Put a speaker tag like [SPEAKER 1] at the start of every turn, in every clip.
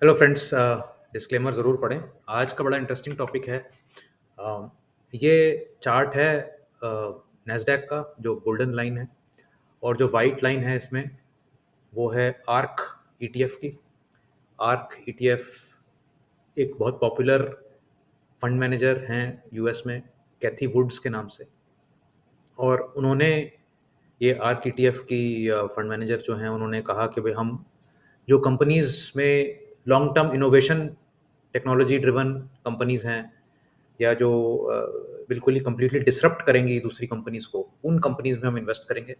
[SPEAKER 1] Hello friends, disclaimer ज़रूर पढ़ें। आज का बड़ा इंटरेस्टिंग टॉपिक है। अ, ये चार्ट है नैस्डैक का, जो गोल्डन लाइन है, और जो वाइट लाइन है इसमें वो है आर्क ईटीएफ की। आर्क ईटीएफ एक बहुत पॉपुलर फंड मैनेजर हैं यूएस में, कैथी वुड्स के नाम से। और उन्होंने ये आर्क ईटीएफ की फंड मैनेजर जो हैं, उन्होंने कहा कि भाई हम जो कंपनीज़ में long term innovation technology driven companies हैं, या जो बिल्कुल ही कंप्लीटली डिसरप्ट करेंगी दूसरी कंपनीज़ को, उन कंपनीज़ में हम इन्वेस्ट करेंगे।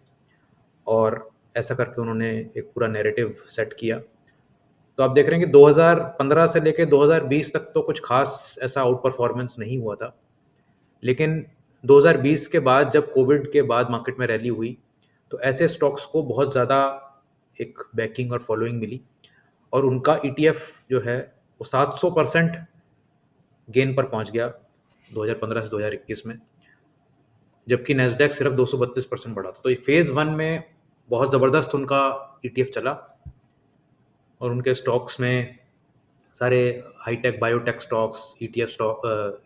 [SPEAKER 1] और ऐसा करके उन्होंने एक पूरा नैरेटिव सेट किया। तो आप देख रहे हैं कि 2015 से लेके 2020 तक तो कुछ खास ऐसा आउट परफॉर्मेंस नहीं हुआ था। लेकिन 2020 के बाद, जब कोविड के बाद मार्केट में रैली हुई, तो ऐसे स्टॉक्स को बहुत ज़्यादा एक बैकिंग और फॉलोइंग मिली, और उनका ईटीएफ जो है वो 700% गेन पर पहुंच गया 2015 से 2021 में, जबकि नैस्डैक सिर्फ 232% बढ़ा था। तो ये फेज़ वन में बहुत ज़बरदस्त उनका ईटीएफ चला, और उनके स्टॉक्स में सारे hitech biotech stocks, ETF stock,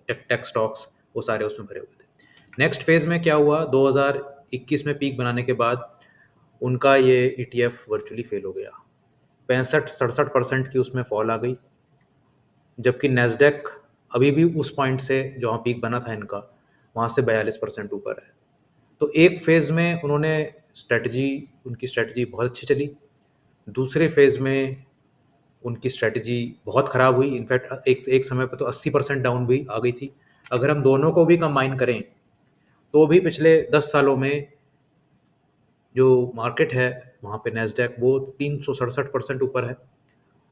[SPEAKER 1] tech stocks, वो सारे उसमें भरे हुए थे। नेक्स्ट फेज़ में क्या हुआ, 2021 में पीक बनाने के बाद उनका ये ईटीएफ वर्चुअली फेल हो गया। 65-67% की उसमें फॉल आ गई, जबकि नैस्डैक अभी भी उस पॉइंट से, जहाँ पीक बना था इनका, वहाँ से 42% ऊपर है। तो एक फेज़ में उन्होंने उनकी स्ट्रैटेजी बहुत अच्छी चली। दूसरे फेज़ में उनकी स्ट्रैटेजी बहुत ख़राब हुई। इनफैक्ट एक एक समय पे तो 80% डाउन भी आ गई थी। अगर हम दोनों को भी कंबाइन करें, तो भी पिछले 10 सालों में जो मार्केट है, वहाँ पे नैस्डैक वो 367% ऊपर है,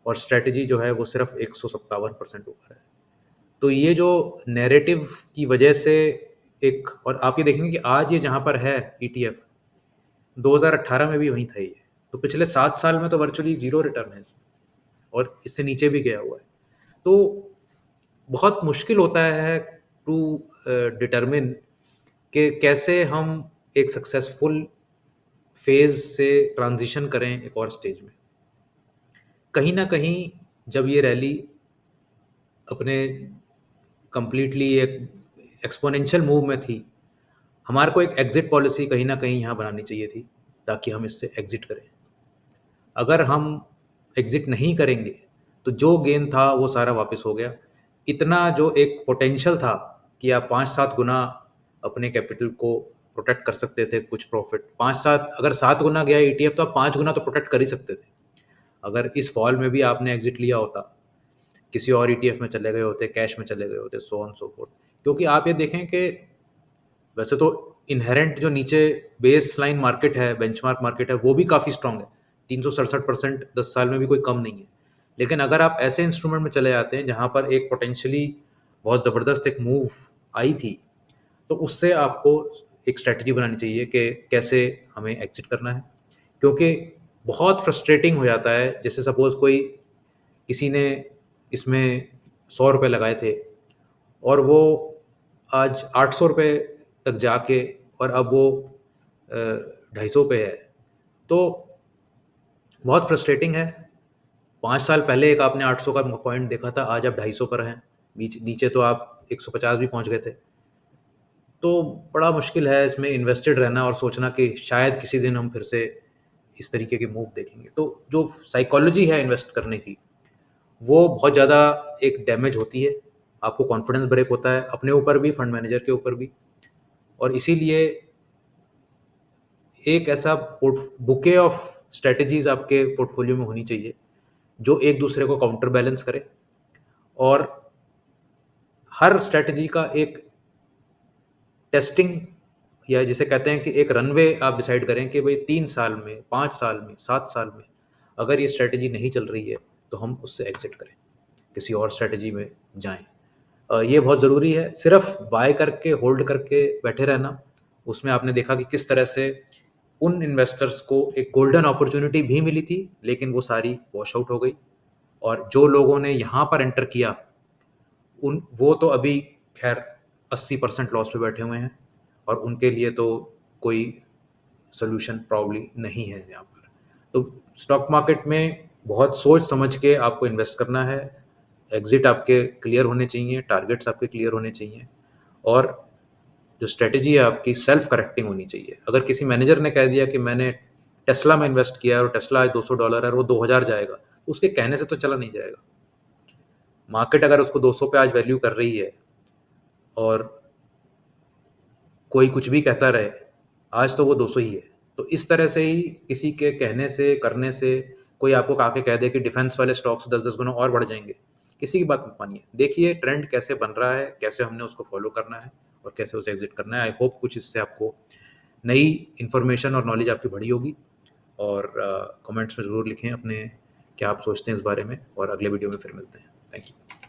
[SPEAKER 1] और स्ट्रैटेजी जो है वो सिर्फ 157% ऊपर है। तो ये जो नैरेटिव की वजह से एक, और आप ये देखेंगे कि आज ये जहाँ पर है ईटीएफ, 2018 में भी वहीं था ये। तो पिछले 7 साल में तो वर्चुअली ज़ीरो रिटर्न है इसमें, और इससे नीचे भी गया हुआ है। तो बहुत मुश्किल होता है टू डिटरमिन कि कैसे हम एक सक्सेसफुल फेज़ से ट्रांज़िशन करें एक और स्टेज में। कहीं न कहीं जब ये रैली अपने कंप्लीटली एक एक्स्पोनेंशियल मूव में थी, हमारे को एक एग्ज़िट पॉलिसी कहीं न कहीं यहाँ बनानी चाहिए थी, ताकि हम इससे एग्ज़िट करें। अगर हम एग्ज़िट नहीं करेंगे, तो जो गेन था वो सारा वापस हो गया। इतना जो एक पोटेंशियल था कि आप 5-7 गुना अपने कैपिटल को प्रोटेक्ट कर सकते थे, कुछ प्रॉफ़िट 5-7, अगर 7 गुना गया ईटीएफ, तो आप 5 गुना तो प्रोटेक्ट कर ही सकते थे। अगर इस फॉल में भी आपने एग्ज़िट लिया होता, किसी और ईटीएफ में चले गए होते, कैश में चले गए होते, सो ऑन सो फोर्थ। क्योंकि आप ये देखें कि वैसे तो इन्हेरेंट जो नीचे बेस लाइन मार्केट है, बेंचमार्क मार्केट है, वो भी काफ़ी स्ट्रांग है। 367% 10 साल में भी कोई कम नहीं है। लेकिन अगर आप ऐसे इंस्ट्रूमेंट में चले जाते हैं जहाँ पर एक पोटेंशियली बहुत ज़बरदस्त एक मूव आई थी, तो उससे आपको एक स्ट्रैटेजी बनानी चाहिए कि कैसे हमें एग्ज़िट करना है। क्योंकि बहुत फ्रस्ट्रेटिंग हो जाता है, जैसे सपोज़ कोई, किसी ने इसमें ₹100 लगाए थे, और वो आज ₹800 तक जाके, और अब वो 250 पे है। तो बहुत फ्रस्ट्रेटिंग है। 5 साल पहले एक आपने 800 का पॉइंट देखा था, आज आप 250 पर हैं। नीचे तो आप 150 भी पहुँच गए थे। तो बड़ा मुश्किल है इसमें इन्वेस्टेड रहना और सोचना कि शायद किसी दिन हम फिर से इस तरीके के मूव देखेंगे। तो जो साइकोलॉजी है इन्वेस्ट करने की, वो बहुत ज़्यादा एक डैमेज होती है। आपको कॉन्फिडेंस ब्रेक होता है, अपने ऊपर भी, फंड मैनेजर के ऊपर भी। और इसीलिए एक ऐसा पोर्ट बुके ऑफ स्ट्रैटेजीज़ आपके पोर्टफोलियो में होनी चाहिए, जो एक दूसरे को काउंटर बैलेंस करे, और हर स्ट्रैटेजी का एक टेस्टिंग, या जिसे कहते हैं कि एक रनवे आप डिसाइड करें कि भई 3 साल में, 5 साल में, 7 साल में अगर ये स्ट्रैटेजी नहीं चल रही है, तो हम उससे एग्ज़िट करें, किसी और स्ट्रैटेजी में जाएँ। ये बहुत ज़रूरी है। सिर्फ़ बाय करके, होल्ड करके बैठे रहना, उसमें आपने देखा कि किस तरह से उन इन्वेस्टर्स को एक गोल्डन अपॉर्च्युनिटी भी मिली थी, लेकिन वो सारी वॉश आउट हो गई। और जो लोगों ने यहाँ पर एंटर किया, वो तो अभी ख़ैर 80% लॉस पे बैठे हुए हैं, और उनके लिए तो कोई सॉल्यूशन प्रॉब्ली नहीं है यहाँ पर। तो स्टॉक मार्केट में बहुत सोच समझ के आपको इन्वेस्ट करना है। एग्ज़िट आपके क्लियर होने चाहिए, टारगेट्स आपके क्लियर होने चाहिए और जो स्ट्रैटेजी है आपकी सेल्फ करेक्टिंग होनी चाहिए। अगर किसी मैनेजर ने कह दिया कि मैंने टेस्ला में इन्वेस्ट किया है और टेस्ला आज $200 है और वो 2000 जाएगा, तो उसके कहने से तो चला नहीं जाएगा। मार्केट अगर उसको 200 पे आज वैल्यू कर रही है और कोई कुछ भी कहता रहे, आज तो वो 200 ही है। तो इस तरह से ही किसी के कहने से, करने से, कोई आपको आके कह दे कि डिफेंस वाले स्टॉक्स 10-10 गुना और बढ़ जाएँगे, किसी की बात मत मानिए। देखिए ट्रेंड कैसे बन रहा है, कैसे हमने उसको फ़ॉलो करना है और कैसे उसे एग्ज़िट करना है। आई होप कुछ इससे आपको नई इन्फॉर्मेशन और नॉलेज आपकी बढ़ी होगी और कमेंट्स में ज़रूर लिखें अपने क्या आप सोचते हैं इस बारे में और अगले वीडियो में फिर मिलते हैं। Thank you.